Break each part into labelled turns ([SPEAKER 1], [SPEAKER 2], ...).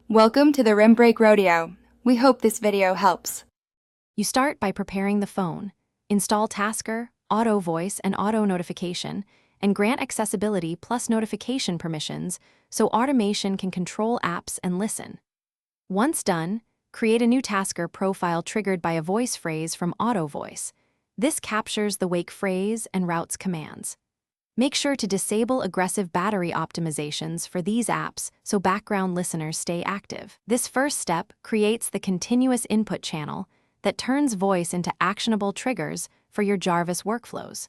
[SPEAKER 1] Welcome to the Rim Break Rodeo. We hope this video helps.
[SPEAKER 2] You start by preparing the phone. Install Tasker, Auto Voice, and Auto Notification, and grant accessibility plus notification permissions so automation can control apps and listen. Once done, create a new Tasker profile triggered by a voice phrase from Auto Voice. This captures the wake phrase and routes commands. Make sure to disable aggressive battery optimizations for these apps so background listeners stay active. This first step creates the continuous input channel that turns voice into actionable triggers for your Jarvis workflows.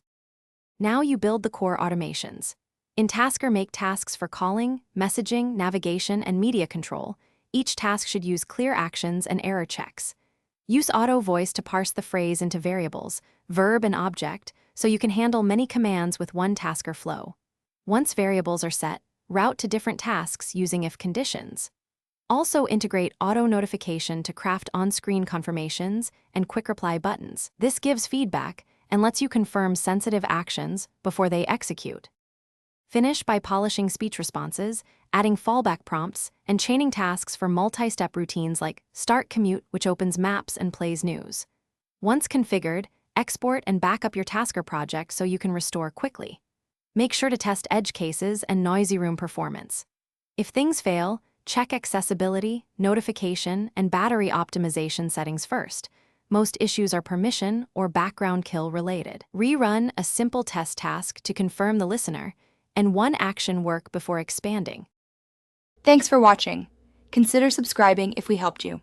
[SPEAKER 2] Now you build the core automations. In Tasker, make tasks for calling, messaging, navigation, and media control. Each task should use clear actions and error checks. Use Auto Voice to parse the phrase into variables, verb and object, so you can handle many commands with one Tasker flow. Once variables are set, route to different tasks using if conditions. Also integrate auto notification to craft on-screen confirmations and quick reply buttons. This gives feedback and lets you confirm sensitive actions before they execute. Finish by polishing speech responses, adding fallback prompts, and chaining tasks for multi-step routines like Start Commute, which opens maps and plays news. Once configured, export and back up your Tasker project so you can restore quickly. Make sure to test edge cases and noisy room performance. If things fail, check accessibility, notification, and battery optimization settings first. Most issues are permission or background kill related. Rerun a simple test task to confirm the listener, and one action work before expanding.
[SPEAKER 1] Thanks for watching. Consider subscribing if we helped you.